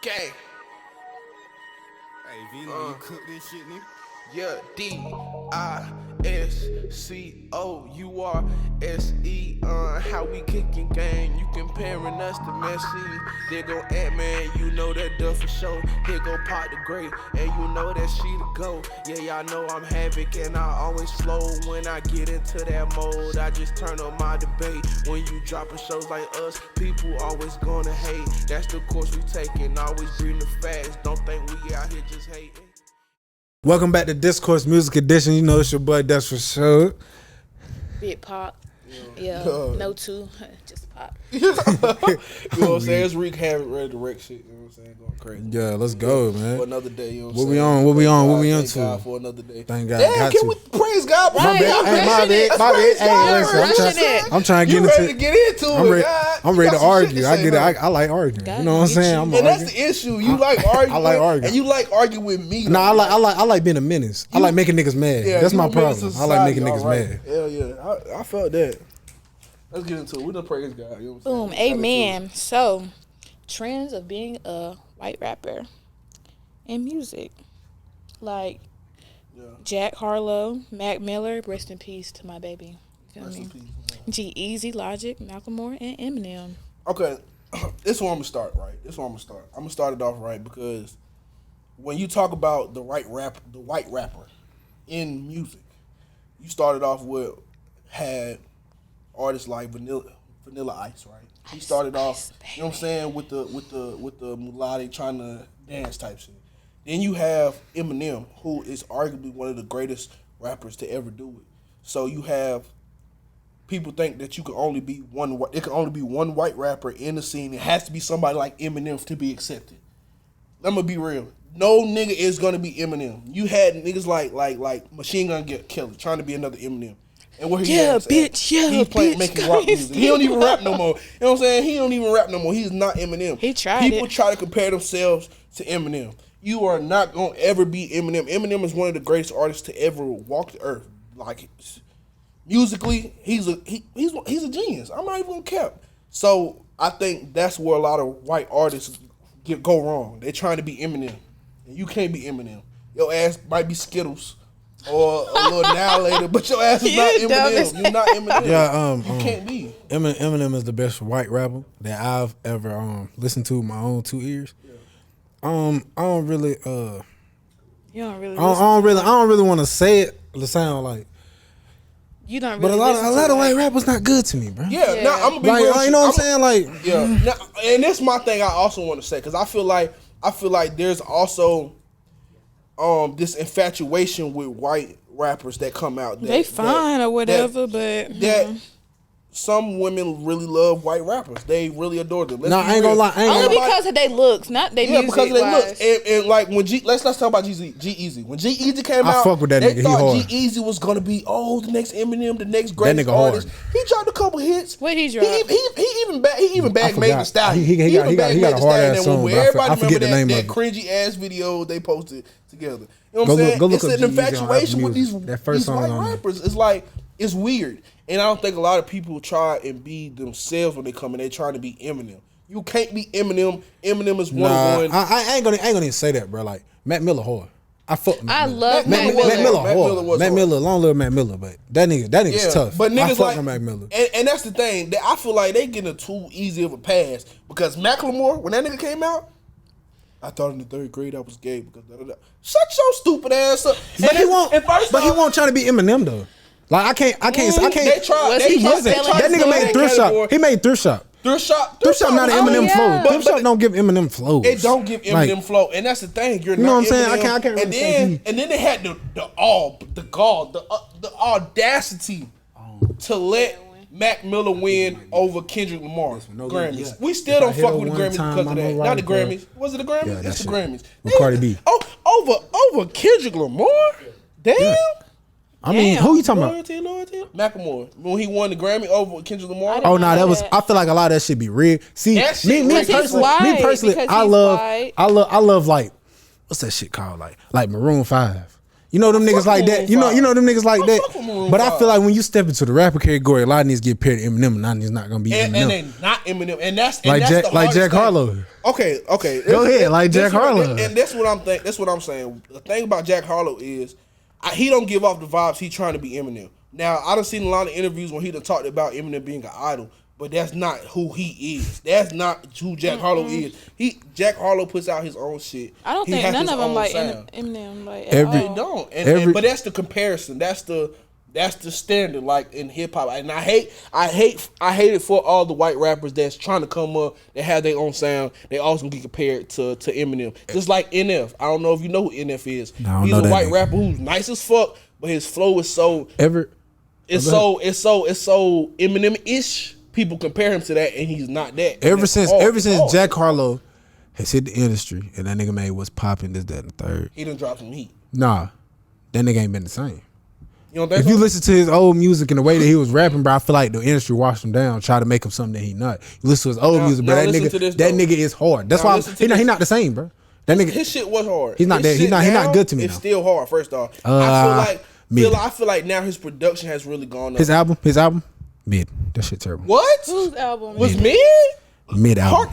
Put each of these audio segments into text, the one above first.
Gang. Hey, Vino, you cook this shit, nigga? Yeah, Discourse. How we kicking gang? You comparing us to Messi? There go Ant-Man, you know that duh for sure. Here go Pot the Great, and you know that she the go. Yeah, y'all know I'm havoc, and I always slow when I get into that mode. I just turn on my debate. When you dropping shows like us, people always gonna hate. That's the course we taking, always breeding the facts. Don't think we out here just hating. Welcome back to Discourse Music Edition. You know it's your boy, that's for sure. Big Pop. Yeah. No two. Just Pop. You know what I'm saying? It's Reek Ant ready to wreck shit. You know what I'm saying? Going crazy. Yeah, let's go, man. For another day. You know What we on? What we on? What we Thank into? God for another day. Thank God. Damn, Got can to. we praise God? Right, My bad. Hey, listen, I'm trying to You get ready to into. get into it? I'm ready to argue. I get it. I like arguing. God, You know what I'm saying? I'm And that's arguing. the issue. You like arguing. I like arguing. And you like arguing with me. No, I like being a menace. I like making niggas mad. Yeah, That's you my a menace to problem. I like making society, niggas alright. mad. Hell yeah. I felt that. Let's get into it. We done praise God. You know what I'm Boom. saying? Amen. So, trends of being a white rapper in music. Like Yeah. Jack Harlow, Mac Miller, rest in peace to my baby. You feel Rest in me? peace. G-Eazy, Logic, Malcolm Moore, and Eminem. Okay, this is where I'm gonna start. Right, this is where I'm gonna start it off right because when you talk about the white rapper in music, you started off with had artists like Vanilla Ice, right? He started off, you know what I'm saying, with the melodic trying to dance type shit. Then you have Eminem, who is arguably one of the greatest rappers to ever do it. So you have people think that you can only be one. It can only be one white rapper in the scene. It has to be somebody like Eminem to be accepted. I'm gonna be real. No nigga is gonna be Eminem. You had niggas like Machine Gun Kelly trying to be another Eminem. And where he Yeah, at? bitch, yeah, He's playing bitch, making rock music. He don't even rap no more. You know what I'm saying? He don't even rap no more. He's not Eminem. He tried People it. try to compare themselves to Eminem. You are not gonna ever be Eminem. Eminem is one of the greatest artists to ever walk the earth. Like musically, he's a genius. I'm not even gonna cap. So I think that's where a lot of white artists go wrong. They're trying to be Eminem. And you can't be Eminem. Your ass might be Skittles or a little now later, but your ass is not Eminem. You're not Eminem. Yeah, you can't be. Eminem is the best white rapper that I've ever listened to with my own two ears. Yeah. I don't really You don't really I don't really want to say it to sound like, You don't but really a lot listen of to white it. rappers not good to me, bro. Yeah, Yeah. now I'm gonna be Like, real. you know what I'm saying? Like, Yeah, now, and that's my thing. I also want to say because I feel like there's also this infatuation with white rappers that come out. They fine or whatever, that some women really love white rappers. They really adore them. No, I ain't gonna lie. only because of their looks, not their music. because of their wise. looks. And like when let's talk about G-Eazy. When G-Eazy came I out, fuck with that they nigga. He thought hard. G-Eazy was gonna be the next Eminem, the next greatest nigga hard. artist. He dropped a couple hits. What he dropped? He even bagged Megan Thee Stallion. He got a hard ass song, but Everybody I forget the name remember of that it. cringy ass video they posted together. You know what I'm saying? Go look It's up an G-Eazy on infatuation Apple with these Music. That first these song white on there. rappers. It's like it's weird. And I don't think a lot of people try and be themselves when they come and they trying to be Eminem. You can't be Eminem. Eminem is one Nah, of one. I ain't gonna even say that, bro. Like Mac Miller hard. I fuck with Mac I Miller. love Mac Mac Miller. Mac Miller Mac Miller hard. was Mac hard. Miller, long live Mac Miller, but that nigga's tough. But I niggas fuck like with Mac Miller. and that's the thing. That I feel like they getting too easy of a pass because Macklemore, when that nigga came out, I thought in the third grade I was gay because shut your stupid ass up. But he won't try to be Eminem though. Like I can't. They tried. Was They he tried. just They selling tried That to nigga sell made that Thrift category. Shop. He made Thrift Shop. Thrift Shop Not an Eminem yeah. flow. Thrift But- Shop don't give Eminem flows. It don't give Eminem Like, flow, and that's the thing. You're You not know what I'm saying? Eminem. I can't really say and then they had the audacity to let Mac Miller win over Kendrick Lamar no Grammys. yeah. We still If I don't hit fuck her with the one Grammys time, because of I'm that. a Not the writer. Grammys. Was it the Grammys? Yeah, It's that the shit. Grammys. With Cardi B. Over Kendrick Lamar? Damn. Yeah. I mean, Damn. who you talking about? Loyalty. Macklemore. When he won the Grammy over Kendrick Lamar. Oh no, know that was. that. I feel like a lot of that shit be rigged. See, That shit me rigged. Because he's white, personally, because I he's love, white. I love like, what's that shit called? Like Maroon 5. You know them niggas like Maroon that. You know 5. them niggas like I that. fuck with Maroon But I 5. feel like when you step into the rapper category, a lot of niggas get paired to Eminem, and a lot of niggas not gonna be And Eminem. then not Eminem, and that's Like the hardest Jack thing. Harlow. Okay. Go ahead, like This Jack Harlow. And that's what I'm think. That's what I'm saying. The thing about Jack Harlow is, he don't give off the vibes he trying to be Eminem. Now I done seen a lot of interviews when he done talked about Eminem being an idol, but that's not who he is. That's not who Jack Harlow is. Jack Harlow puts out his own shit. I don't He think has none his of them own like sound. Eminem. Like Every- at all. They don't. Every- But that's the comparison. That's the standard, like in hip hop. And I hate it for all the white rappers that's trying to come up that have their own sound. They also get compared to Eminem. Just like NF. I don't know if you know who NF is. No, I don't He's know a that white nigga. rapper who's nice as fuck, but his flow is so Eminem-ish. People compare him to that, and he's not that. And Ever that's since hard. Jack Harlow has hit the industry and that nigga made what's popping, this, that, and the third. He done dropped some heat. Nah, that nigga ain't been the same. You don't think If so? you listen to his old music and the way that he was rapping, bro, I feel like the industry washed him down, try to make him something that he not. You listen to his old Now- music, bro. now That listen to this, nigga though. is hard. That's Now why listen to he this. not the same, bro. That nigga. His shit was hard. He's not His that- he shit not now good to me It's now. still hard. First off, mid. I feel like now his production has really gone up. His album, mid. That shit terrible. What Whose album was is it? mid? Mid album.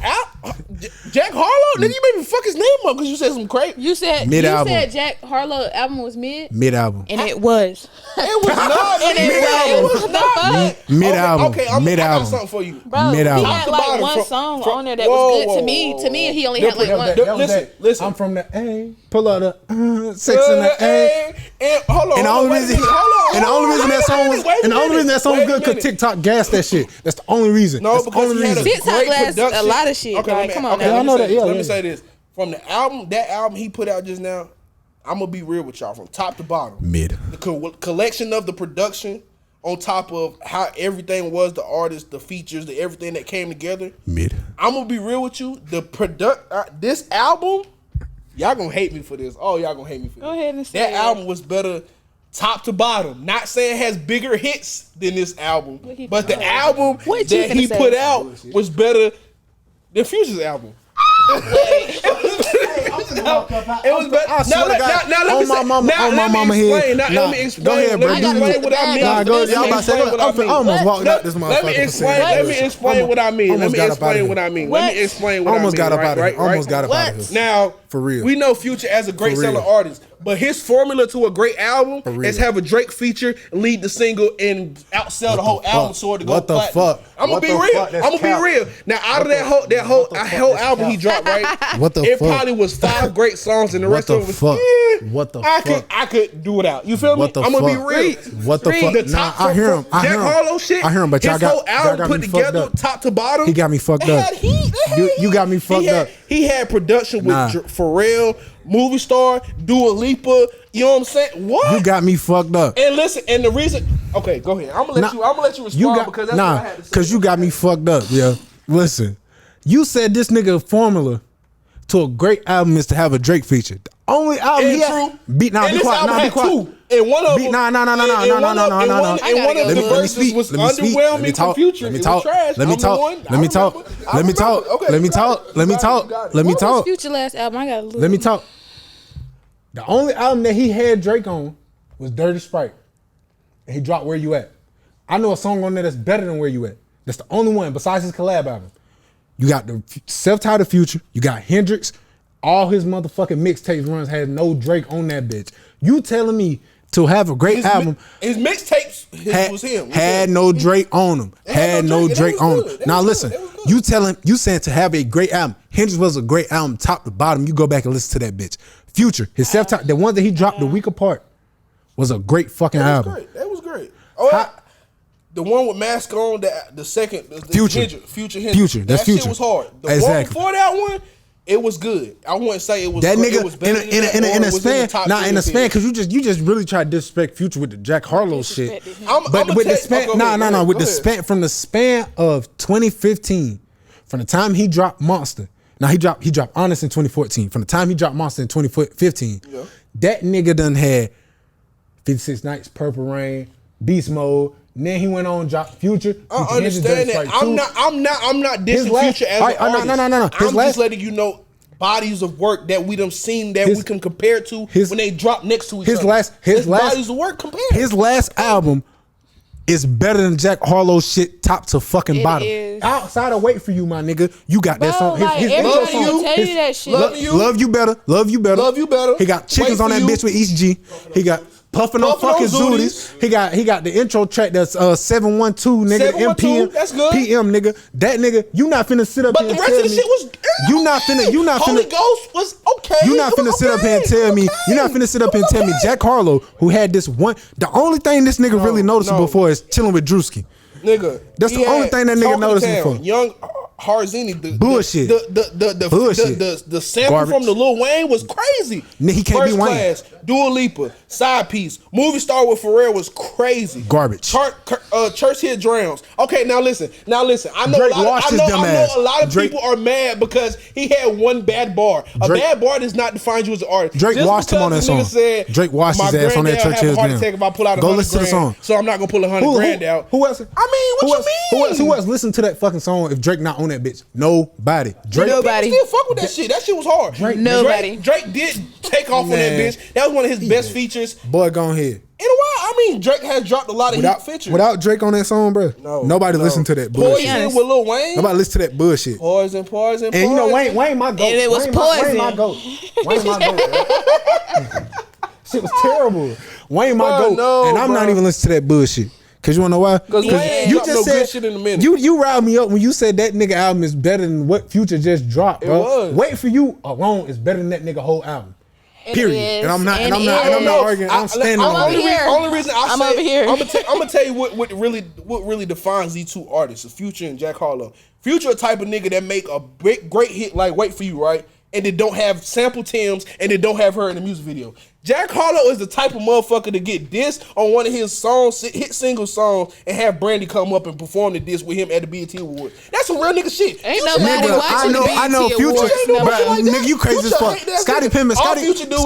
Jack Harlow? Nigga, you made me fuck his name up because you said some crazy. You said Mid-album. Jack Harlow album was mid, Mid album. and it was. It was not. And It was not. Mid album. Okay, I got Mid-album. something for you. Bro, Mid-album. he Top had to like bottom, one from- song from- on there that whoa, was good whoa, to me. whoa, To me, whoa. he only had like one. Listen. I'm from the A. Pull out the 6 in the A. And hold on. And the hold on, only wait a reason, minute, hold on, and the only hold on, reason wait that a song was, minute, wait a and the only reason that song was minute, good wait a because minute. TikTok gassed that shit. That's the only reason. No, That's the because only he had a reason. TikTok great glass a production. lot of shit. Okay, Like, come on okay, now. let I me know say that, this, yeah, Let me yeah. say this. From the album, that album he put out just now, I'm gonna be real with y'all from top to bottom. Mid. The collection of the production, on top of how everything was, the artist, the features, the everything that came together. Mid. I'm gonna be real with you. This album, y'all gonna hate me for this. Oh, y'all gonna hate me for this. Go ahead and say that it. album was better, top to bottom. Not saying it has bigger hits than this album, What he but the finna- album What you that he finna say? put out was better than Future's album. It was better. I swear to God, Now let on me my say- mama- now on let my me mama explain. head. Now Nah, let me explain. go ahead, bro. Let me Do you- explain what I mean. Nah, go. Let me Y'all about to say, explain what I mean. I almost walked out this Let me motherfucker. explain. Let me explain what I mean. Let Almost me got up outta explain here. what I mean. What? Let me explain what I mean. Almost got up out of Right, here. Almost got up What? out of here. Now, For real. we know Future as a great For real. selling artist, but his formula to a great album real. is have a Drake feature, lead the single, and outsell the whole the album fuck? so to go What the platinum. fuck? I'm gonna What be the real. fuck? That's I'm gonna be cap. real. Now, out of that whole That's album he cap. dropped, right? What the it fuck? probably was 5 great songs, and the What rest the of it was fuck? eh, What the I fuck? could do it out. You feel me? What the I'm gonna be fuck? real. What the fuck? The Nah, top I hear him. I Jack hear him. Harlow shit. I hear him, but y'all his got whole album put me fucked together, up. top to bottom. He got me fucked They up. had heat. You got me fucked up. He had production with Nah. Pharrell, Movie Star, Dua Lipa. You know what I'm saying? What? You got me fucked up. And listen, and the reason. Okay, go ahead. I'm gonna let you respond You got because that's what I had to say. because you got me fucked up. Yeah, listen, you said this nigga formula to a great album is to have a Drake feature. The only album And he had, true. beat now And be this quiet, album now be had quiet. 2. And one of Beat- them. nah, nah, nah, nah, and nah, one nah, of- nah, and nah, one- nah. And one of I gotta the go. Let me verses speak. was Let me speak. underwhelming Let me from talk. Future. Let me It was talk. trash. Let me I'm the talk. one. Let me I talk. remember. Let me talk. Okay, Let me you got talk. it. Let me You got it. talk. You got it. Let me What was talk. Future last album? I gotta look. Let me talk. The only album that he had Drake on was Dirty Sprite. And he dropped Where You At. I know a song on there that's better than Where You At. That's the only one besides his collab album. You got the self-titled Future. You got Hendrix. All his motherfucking mixtapes runs had no Drake on that bitch. You telling me to have a great album His mixtapes was him. had no Drake on them. Had no Drake on them. Now listen, you saying to have a great album. Hendrix was a great album, top to bottom. You go back and listen to that bitch. Future, his self-titled, the one that he dropped the week apart, was a great fucking album. That was great. Oh, the one with Mask on, the second, the Future. Future, Future, that's that shit Future. was hard. The Exactly. one before that one, it was good. I wouldn't say it was That great. nigga It was better in than that, or a it was span, the top nah, in a 10. span, because you just really try to disrespect Future with the Jack Harlow shit. Disrespected him. I'm But with the span, go ahead, with go the ahead. span from the span of 2015, from the time he dropped Monster. Now he dropped Honest in 2014. From the time he dropped Monster in 2015, Yeah. that nigga done had 56 Nights, Purple Rain, Beast Mode. And then he went on dropped Future. I Future understand Hendrix, that. Dirty Sprite 2. I'm not His dissing last- Future as Alright, an no, artist. no. His I'm last- just letting you know. bodies of work that we done seen that we can compare to when they drop next to each other. His last bodies of work compared. His last album is better than Jack Harlow shit top to fucking bottom. Is. Outside of Wait For You, my nigga, you got that song. His intro song. Love You Better. Love You Better. He got chickens on that bitch with East G. He got Puffin' on fucking Zooties. He got the intro track that's 712 nigga 712, that's good. PM nigga. That nigga, you not finna sit up But here the and rest tell of the me. shit was You not Holy finna. Ghost was okay. You not finna sit up here and tell me. You not finna sit up here and tell me Jack Harlow, who had this one. The only thing this nigga really noticeable for is chilling with Drewski. Nigga, That's the only thing that nigga noticeable for. Young Harzini, Bullshit. The sample Garbage. from the Lil Wayne was crazy. He can't First be Wayne. Class, Dua Lipa, Side Piece, Movie Star with Pharrell was crazy. Garbage. Church Hit Drowns. Okay, now listen. I know Drake a lot, washed I his know, dumb I know ass. a lot of Drake- people are mad because he had one bad bar. A Drake- bad bar does not define you as an artist. Drake Just washed him on that because the nigga song. said, Drake washed my his ass on that granddad Church have a Hit heart Drowns. attack if I pull out Go 100 listen to the grand, song. so I'm not gonna pull 100 grand out. Who else? I mean, what you mean? Who else listen to that fucking song if Drake not on that bitch? Nobody. Drake. Nobody. Still fuck with that shit. That shit was hard. Nobody. Drake did take off on that Man. bitch. That was one of his best features in Boy, go ahead. a while. I mean, Drake has dropped a lot of hit features. Without Drake on that song, bro, nobody listen to that bullshit. Poison with Lil Wayne. Nobody listen to that bullshit. Poison. And you know Wayne my goat. And it was Wayne Poison. my goat. Wayne my goat. Shit was terrible. Wayne my Bro, goat. no, And I'm not bro. even listening to that bullshit. Cause you wanna know why? Because Wayne ain't dropped no good shit in a minute. You riled me up when you said that nigga album is better than what Future just dropped, bro. It was. Wait For You alone is better than that nigga whole album. It Period. is. And I'm not And it arguing. I'm standing I'm on over it. here. Only reason I I'm say, over here. I'm gonna tell you what really defines these two artists, Future and Jack Harlow. Future a type of nigga that make a great hit like Wait For You, right? And they don't have sample Tims and they don't have her in the music video. Jack Harlow is the type of motherfucker to get dissed on one of his songs, hit single songs, and have Brandy come up and perform the diss with him at the BET Awards. That's some real nigga shit. Ain't Future nobody ain't watching the I know BET Future, Awards. ain't no but shit like that. nigga, you crazy as Future fuck. ain't that Scottie nigga. Pippen, All Future do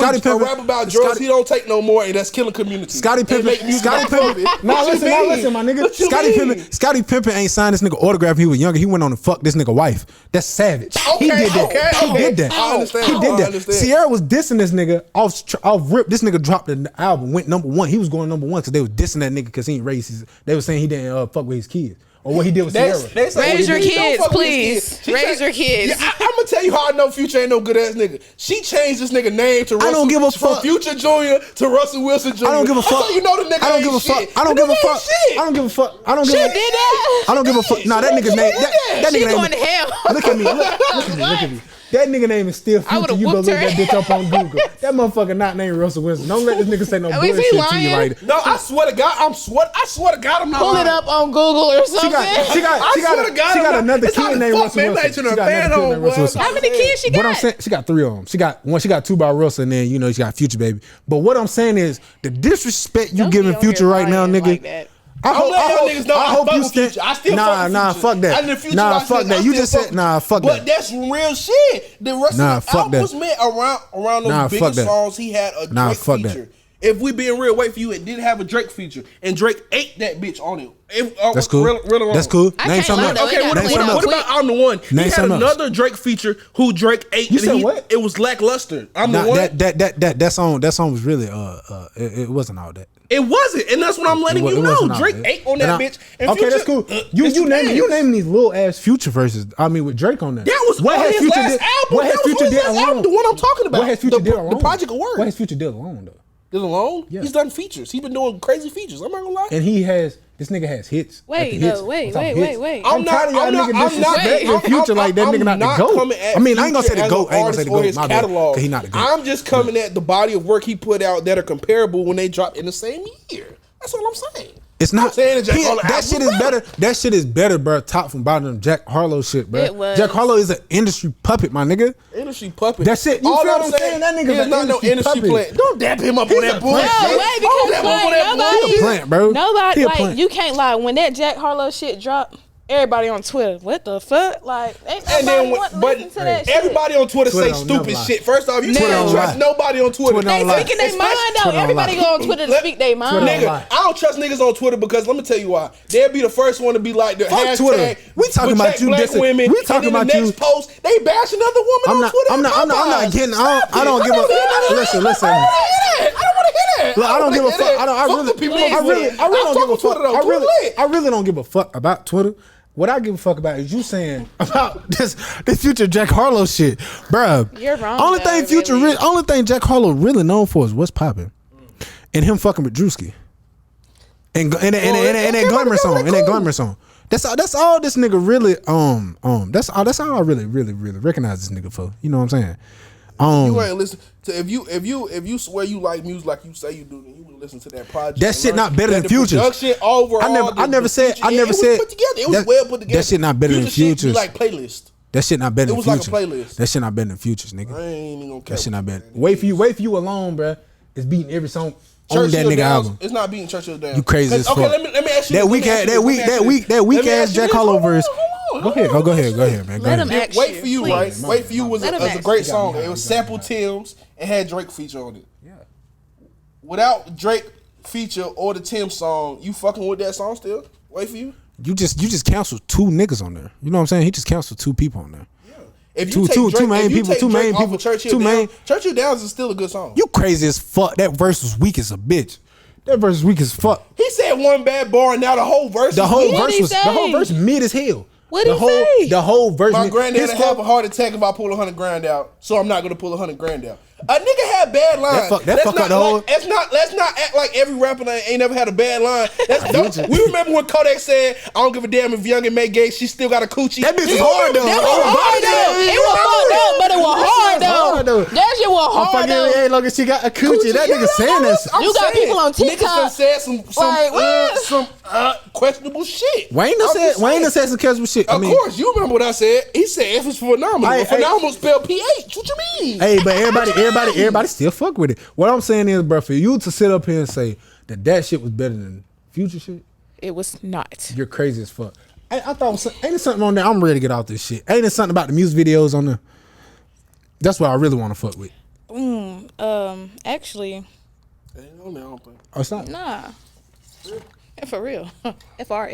is rap about drugs. He don't take no more, and that's killing community. Scottie And Pippen, make music Scottie off of Pippen. it. Now What you listen, mean? my nigga. What you mean? Scottie Pippen ain't signed this nigga autograph when he was younger. He went on to fuck this nigga wife. That's savage. He Okay, did that. okay, He okay. did that. I understand. He did I that. understand. Sierra was dissing this nigga off rip. This nigga dropped the album, went #1. He was going #1 because they was dissing that nigga because he ain't racist. They was saying he didn't fuck with his kids. Or what he did with Sierra. Raise your kids, please. Raise your kids. Yeah, I'm gonna tell you how I know Future ain't no good ass nigga. She changed this nigga name to Russell. I don't give a from fuck. Future Jr. to Russell Wilson Jr. I don't give a fuck. So you know the nigga I don't ain't give a shit. fuck. I don't The give a nigga ain't fuck. shit. I don't give a fuck. I don't give She a did that. I don't give a fuck. Nah, that nigga's name. That She nigga going to name. hell. Look at me. Look at me. That nigga name is still I Future. would've You go whooped look her that bitch up on Google. That motherfucker not named Russell Wilson. Don't let this nigga say no Oh, is he bullshit to you lying? like that. No, I swear to God, I swear to God, I'm not Pull lying. it up on Google or something. I swear to God, she got I'm another it's not kid his named fault, Russell man. I'm Wilson. not turning She a got fan another kid on, named Russell boy. Wilson. How many kids she got? What I'm saying, she got 3 of them. She got 2 by Russell, and then she got Future baby. But what I'm saying is the disrespect you Don't be giving on Future here right now, lying nigga. like that. I I'm letting y'all niggas know I fuck you with stand. Future. I still Nah, fuck with nah, Future. fuck that. And the Future Nah, I fuck still- that. I You still just fuck said with nah, fuck But that. that's real shit. The rest Nah, of the fuck album that. was made around those Nah, bigger fuck that. songs. He had a Nah, Drake fuck that. feature. If we being real, Wait For You, it did have a Drake feature, and Drake ate that bitch on it. That's cool. Real or wrong. That's cool. I Name can't something lie, else. though. Okay, It what got played something out about quick. I'm the One? Name He had something else. another Drake feature who Drake ate. You and said what? It was lackluster. I'm the Nah, One. that song was really it wasn't all that. It wasn't, and that's what I'm letting you know. wasn't all Drake that. ate on that And bitch. And okay, Future, that's cool. You naming these little ass Future verses. I mean, with Drake on that. That was what on has his Future last did? album. What has That was Future on his did last alone? album, the one I'm talking about. What has Future The- did alone? the Project of Word. What has Future did alone though? Did alone? Yeah. He's done features. He's been doing crazy features. I'm not gonna lie. And this nigga has hits. Wait, after hits no, wait, on top of wait, hits. wait. I'm tired of y'all niggas disrespecting Future like that nigga not the GOAT. coming at I mean, I ain't gonna say Future the as GOAT. I ain't gonna say an the artist or GOAT. his My bad. catalog. 'Cause he not the GOAT. I'm just coming at the body of work he put out that are comparable when they drop in the same year. That's all I'm saying. It's not. I'm saying that Jack Harlow that album shit was is better. That shit is better, bro. Top from bottom than Jack Harlow shit, bro. It was. Jack Harlow is an industry puppet, my nigga. Industry puppet. That's it. You all feel I'm what I'm saying? That nigga's he's an not no industry industry puppet. plant. Don't dap him up He's on a that bullshit. plant. No, wait, Don't because dap him up on like that nobody, He a plant, bro. He nobody a like plant. you can't lie when that Jack Harlow shit dropped. everybody on Twitter. What the fuck? Like, ain't And nobody then, want to but listen to that shit. everybody on Twitter Twitter say don't never stupid lie. shit. First off, you Twitter can't don't trust lie. nobody on Twitter. Twitter They don't lie. speaking their mind out. Twitter don't Everybody lie. go on Twitter to speak their mind. Twitter don't Nigga, lie. I don't trust niggas on Twitter because let me tell you why. They'll be the first one to be like the Fuck hashtag. Twitter. We talking about protect you black dissing- women. we talking and then about the you- next post, they bash another woman on Twitter. I'm not getting. I don't give a. Listen. I don't want to hear that. Look, I don't give a fuck. I Fuck the people on really Twitter. don't give a fuck. Twitter, though. I really don't give a fuck about Twitter. What I give a fuck about is you saying about this Future Jack Harlow shit, bruh. You're wrong, Only though, thing Future, really. only thing Jack Harlow really known for is what's popping, and him fucking with Drewski, and that glamour song, and that glamour song. That's all this nigga really. That's all I really recognize this nigga for. You know what I'm saying? You ain't listen to if you swear you like music like you say you do, then you would listen to that project. That and shit learn not better that than the Future's. Production overall. I never said it was put together. It was that- well put together. that shit not better than Future shit be Future's. like playlist. That shit not better It than was like a Future. playlist. That shit not better than Futures, nigga. I ain't even gonna care. That shit not better. Wait for you alone, bruh. It's beating every song on that Churchill nigga Downs, album. It's not beating Churchill down. You crazy as fuck. Okay, let me ask you That this, weak let me ask you this, that weak let me ass ask you Jack this. Harlow Hold on, verse. hold on, Go ahead, hold on. man. Go Let him ahead. ask Wait you, for you, please. right? Wait for you was Let him a ask great you. song. It was sample Tim's and had Drake feature on it. Yeah. Without Drake feature or the Tim song, you fucking with that song still? Wait for you. You just canceled two niggas on there. You know what I'm saying? He just canceled two people on there. If Two- you take two- Drake, two main if you people- take two Drake main off people- of Churchill two Downs, main- Churchill Downs is still a good song. You crazy as fuck. That verse was weak as a bitch. That verse was weak as fuck. He said one bad bar and now the whole verse. The is whole weak. What'd verse he was say? mid as hell. What'd the he whole say? the whole verse. My mid- granddad his would have fuck- a heart attack if I pull 100 grand out, so I'm not gonna pull 100 grand out. A nigga had bad lines. That Let's fuck not up the whole- Let's not act like every rapper that ain't never had a bad line. We remember when Kodak said, "I don't give a damn if Young and May gay, she still got a coochie." That bitch was You hard, remember though. that? It was hard though. It was fucked up, but it was hard though. That shit was I'm hard fucking though. hey, look, she got a coochie. That nigga saying that. I'm You got saying, people on Niggas TikTok. done said some questionable shit. Wayne done said some casual shit. Of course, you remember what I said. He said if it's phenomenal. Hey, Phenomenal spelled PH. What you mean? Hey, but everybody still fuck with it. What I'm saying is, bro, for you to sit up here and say that shit was better than Future shit, It was not. you're crazy as fuck. I thought, ain't there something on there? I'm ready to get off this shit. Ain't there something about the music videos on there? That's what I really want to fuck with. Actually, Ain't on there, I don't think. Oh, it's not. nah. For real. FR.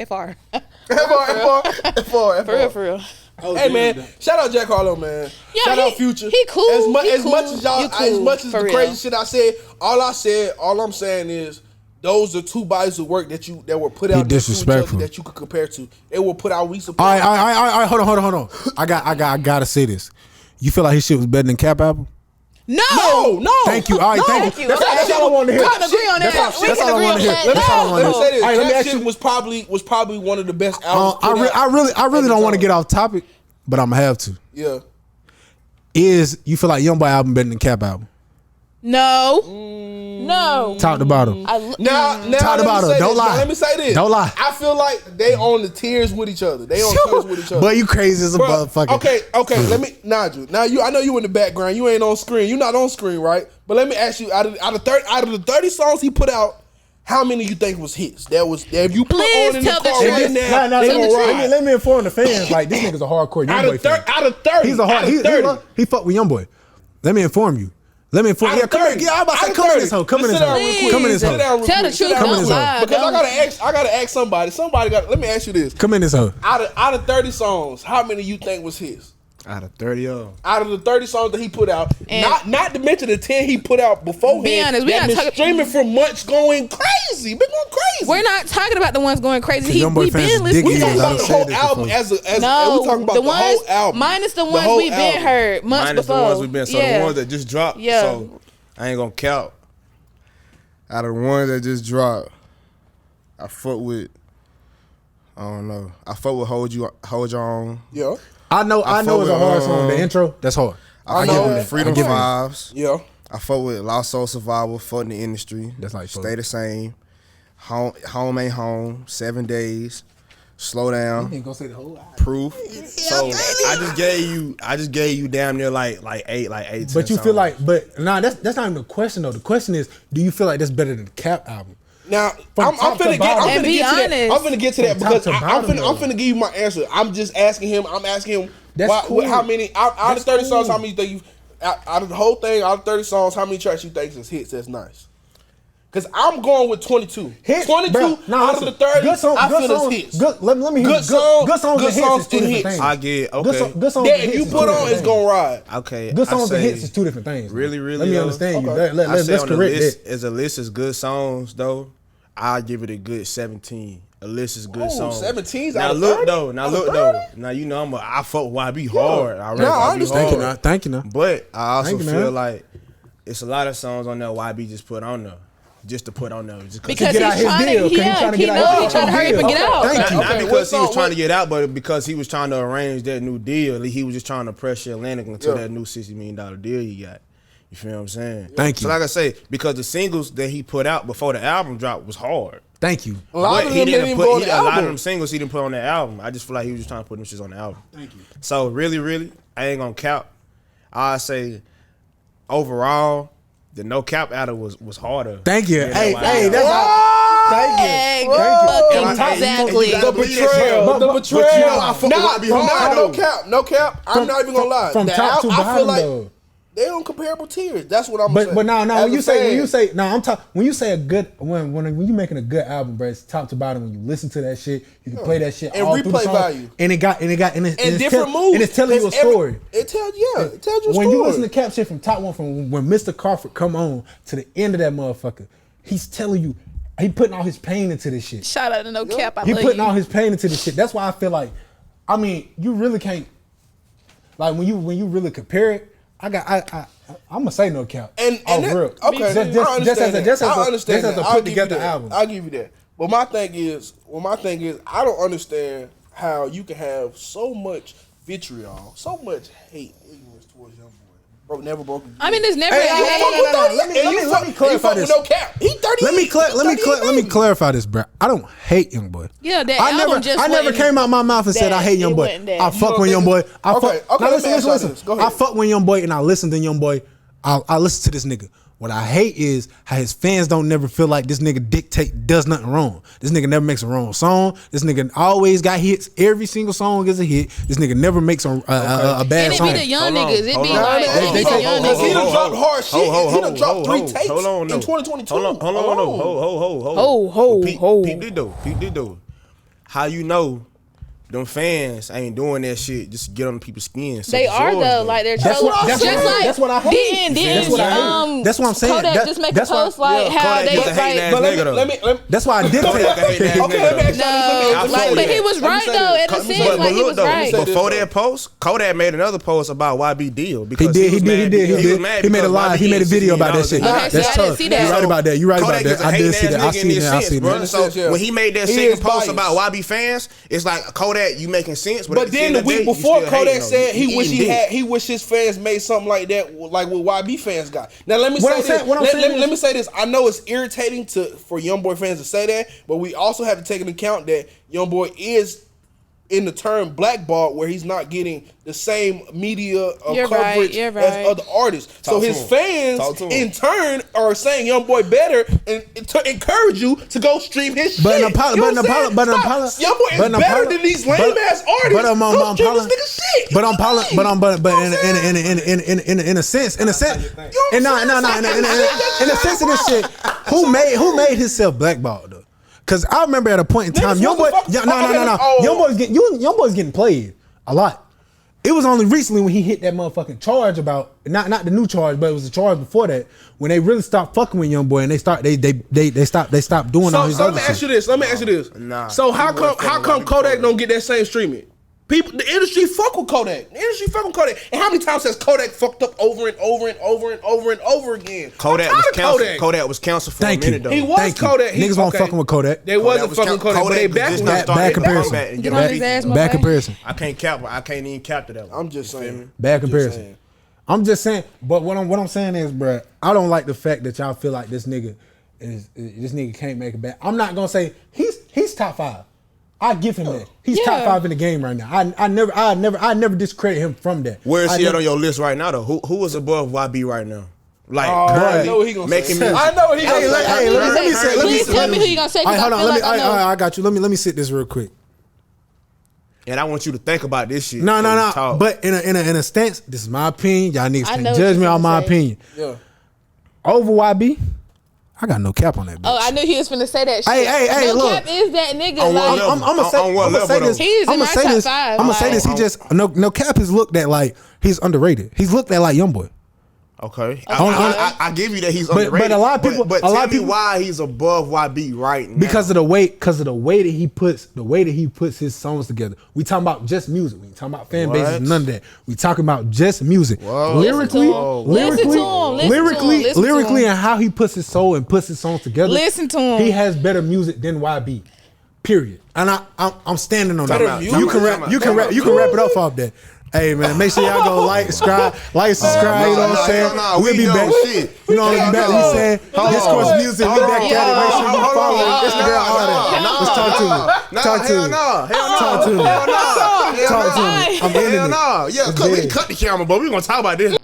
For For real. Hey man, shout out Jack Harlow, man. Yeah, Shout out Future. he cool. As much He as cool. much as y'all, You as cool, much as for the real. crazy shit I said, all I'm saying is those are two bodies of work that were put out disrespectful. that you could compare to. They were put out recently. All right. Hold on. I gotta say this. You feel like his shit was better than Cap album? No. Thank you. All right, thank you. Thank you. That's all I wanted to hear. We can agree on that. We That's can all I agree wanted on to hear. that. That's all I wanted Let to me say this. All right, let me That ask shit you- was probably one of the best albums. I really don't want to get off topic, but I'm gonna have to. Yeah. Is you feel like Youngboy album better than Cap album? No. No. Top to bottom. Now Talk let about me it. say Don't this. lie. Now, let me say this. Don't lie. I feel like they on the tiers with each other. They on tiers with each other. But you crazy as a Bruh, motherfucker. Okay. Let me, Nigel. Now I know you in the background. You ain't on screen. You not on screen, right? But let me ask you: out of the 30 songs he put out, how many you think was hits? If you put Please on in the tell the car truth. right now, Nah, they let gonna ride. me let me inform the fans. Like this nigga's a hardcore Out Youngboy of fan. 30, He's a hard. out of 30. He fuck with Youngboy. Let me inform you. Out Yeah, of come in. 30. Yeah, I'm about to say, Out of come in 30. this hoe. Come in Just this sit down hoe. real quick. Come in this Sit hoe. down real Tell quick. the Sit truth. down Come in Don't this hoe. lie. Because Don't- I gotta ask somebody. Somebody got. Let me ask you this: Come in this hoe. out of 30 songs, how many you think was his? Out of 30 of them. Out of the 30 songs that he put out, And- not to mention the 10 he put out beforehand. Be honest, we that not been talking- streaming for months, going crazy. Been going crazy. We're not talking about the ones going crazy. Youngboy We fans been is listening We digging to talking it. about that. the whole album as we talking about the the ones whole album. minus the ones whole we been album. heard months Minus before. the ones we've been. So Yeah. the ones that just dropped. Yeah. So I ain't gonna count. Out of the ones that just dropped, I fuck with. I don't know. I fuck with Hold Your Own. Yeah, I know I it's fuck a with, hard song. The intro, that's hard. I know fuck that. with Freedom I give it. Fives. yeah. I fuck with Lost Soul Survival. Fuck the industry. That's like Stay the same. Home ain't home. 7 days. Slow down. gonna say the whole album. Proof. So I just gave you damn near like eight. But you feel like, but nah, that's not even the question though. The question is, do you feel like that's better than the Cap album? Now From top to bottom. And be honest. I'm finna get to that From because top to I'm bottom, finna give you my answer. I'm just asking him. That's why, cool. how many out of That's 30 songs? cool. How many think you out of the whole thing? Out of 30 songs, how many tracks you think is hits? That's nice. Because I'm going with 22. Hits, 22 bro. Nah, out of the 30, good song, I good feel songs, it's hits. Good, let me hear Good songs, good songs good and hits songs is two and different hits. things. I get okay. Good songs That and if hits you is put two on, different it's things. gonna ride. Okay. Good songs I and say, hits is two different things. Really, really. Let me though, understand you. Okay. Let's on the correct list, that. as a list is good songs though. I give it a good 17. A list is good Ooh, songs. 17's now out of look 30? though. Now Out of look 30? though. Now you know I fuck with YB hard. I rap Nah, I YB understand. Thank you, hard. now. Thank you, now. But I also Thank you, feel man. like it's a lot of songs on there YB just put on there. Just to put on there. Just Because get out he's his trying deal, to, 'cause he trying to get out his he's trying to hurry up and get deal. out. Thank you. Not Okay, because what he song- was trying what- to get out, but because he was trying to arrange that new deal. He was just trying to pressure Atlantic into that new $60 million deal he got. You feel what I'm saying? Thank you. So like I say, because the singles that he put out before the album dropped was hard. Thank you. A lot But of he them didn't didn't even put go on the a lot of album. them singles he didn't put on the album. I just feel like he was just trying to put them shits on the album. Thank you. So really, I ain't gonna count. I say overall, the no cap out was harder. Thank you. than Hey, that hey, YB. that's Thank you. Fucking Exactly. The betrayal, But- the but- betrayal. but you know I fuck with Nah, YB nah, hard, no though. cap, no cap. I'm not even gonna lie. From The top to I bottom, feel like though. they on comparable tiers. That's what I'm saying. But no, As when a you fan, say no, I'm talking when you say a good when you making a good album, bro, it's top to bottom. When you listen to that shit, you can play that shit And all through the replay song, value. and it's and different moves, and it's telling you a It's every- story. It tells you a When story. you listen to Cap shit from top one, from when Mr. Crawford come on to the end of that motherfucker, he's telling you, he putting all his pain into this shit. Shout out to No Cap. I He love putting you. all his pain into this shit. That's why I feel like, I mean, you really can't, like when you really compare it. I'm gonna say No Cap. and oh, that- real. okay, Just I as understand that. just I as understand a that. I'll put give you together that. album. I'll give you that. But my thing is, I don't understand how you can have so much vitriol, so much hate, ignorance towards young boy. Bro, never broke again. I mean, there's never. Hey, And you hey, fuck no, with no, 30, let me- and let you me- fuck- let me and clarify you fuck with this. No Cap. He 30. Let me clarify this, bro. I don't hate Young Boy. Yeah, that I album never, just I never wasn't came out my mouth and said I that. hate Young It Boy. wasn't that. I You fuck don't with think Young Boy. it's- I okay, fuck. okay, Now let me ask y'all listen. this. Go ahead. I fuck with Young Boy and I listen to Young Boy. I listen to this nigga. What I hate is how his fans don't never feel like this nigga does nothing wrong. This nigga never makes a wrong song. This nigga always got hits. Every single song is a hit. This nigga never makes a bad And it song. be the young Hold on, niggas. It hold be on. like They it be say- the young Because he niggas. done dropped hard shit. He done dropped 3 tapes Hold on, in no. 2022. Hold on, Pete did though. How you know them fans ain't doing that shit just to get on people's skin? So They it's are yours, though. Like they're That's trolling. what- that's Just what- like that's what I hate. Didn't That's what I hate. That's what I'm saying. Kodak That- just make a that's why- post like yeah, how Kodak they is a hating like. ass But nigga though. let me. That's why I did Kodak a hating ass Okay, let me nigga ask though. y'all this. I No, fuck like, with but he that. was right though. At the But sense, like he look was though, right. before that post, Kodak made another post about YB deal He because did. was mad He made a live. He made a video about that shit. Okay, see, That's I didn't tough. see that. You're right about that. You're right about Kodak is that. a I did hating see ass that. I nigga in seen this that. I sense, seen bro. that. So Yeah. when he made that He second is post biased. about YB fans, it's like Kodak, you making sense. But at the then end the of week day, you before, still Kodak hating said on he him. wish eating dick. he wished his fans made something like that, like what YB fans got. Now let me What say I'm saying- this. what I'm saying is- Let me say this. I know it's irritating for Young Boy fans to say that, but we also have to take into account that Young Boy is in the term blackballed, where he's not getting the same media You're right, coverage you're as right. other artists. So Talk to his him. fans, Talk to him. in turn, are saying Young Boy better and to encourage you to go stream his shit. But You know what I'm saying? Young Boy is better than these lame ass artists. Go stream this nigga shit. But I'm Paula, in a sense, in a sense of this shit, who made himself blackballed though? Cause I remember at a point in time, Niggas Young Boy, wasn't fucking- no, oh. Young Boy's getting played a lot. It was only recently when he hit that motherfucking charge about not the new charge, but it was the charge before that when they really stopped fucking with Young Boy and they stopped doing all his So other let me shit. ask you this. Nah. So how He wasn't come fucking with Kodak YB don't get that same streaming? People, the industry fuck with Kodak. The industry fuck with Kodak. And how many times has Kodak fucked up over and over and over and over and over again? Kodak I'm was tired of canceled. Kodak was canceled for Thank a minute you. though. He was Thank you. Kodak. Niggas weren't fucking with Kodak. They wasn't was fucking count- Kodak, but they was back just with not it. starting Bad to come comparison. back and Get get on on his beat. ass, my Bad boy. comparison. I can't even capture that one. I'm just You feel me? saying. Bad I'm just comparison. saying. I'm just saying, but what I'm saying is, bruh, I don't like the fact that y'all feel like this nigga can't make it back. I'm not gonna say he's top 5. I give him that. He's top Yeah. 5 in the game right now. I never discredit him from that. Where is I he at never- on your list right now though? Who is above YB right now? Like, I know what he gonna making say. music. I know what he gonna say. Hey, let me say. Please tell me who you gonna say. All right, hold on. Let me. I got you. Let me sit this real quick. And I want you to think about this shit. No. Talk. But in a stance, this is my opinion. Y'all niggas I can't know what judge you me on gonna my say. opinion. Yeah. Over YB, I got no cap on that bitch. Oh, I knew he was finna say that shit. Hey, no look. Cap is that nigga. On what Like, level? I'm gonna say this. He's in I'm my gonna say top this. five. I'm gonna say this. He just no cap is looked at like he's underrated. He's looked at like YoungBoy. Okay. I give you that he's But underrated. a lot of people- But a lot tell of me people- why he's above YB right now. Because of the way that he puts his songs together. We talking about just music. We ain't talking about fan bases, What? none of that. We talking about just music. Whoa. Lyrically, Listen to him. lyrically, and how he puts his soul and puts his songs together. Listen to him. He has better music than YB. Period. And I'm standing on Time that. out, You time can out, wrap. time out, You can time wrap. out. You can wrap it up off that. Hey man, make sure y'all go like, subscribe. You know what I'm saying? we be doing back. shit. You know what I'm back. We saying Hold Discourse on. music. We Hold back on. at it. Make sure you Hold follow on. Instagram, all that. No. Let's talk to me. Talk to me. Talk to me. Hell no. Talk to me. I'm ending Hell it. no. Yeah, we can cut the camera, but we gonna talk about this.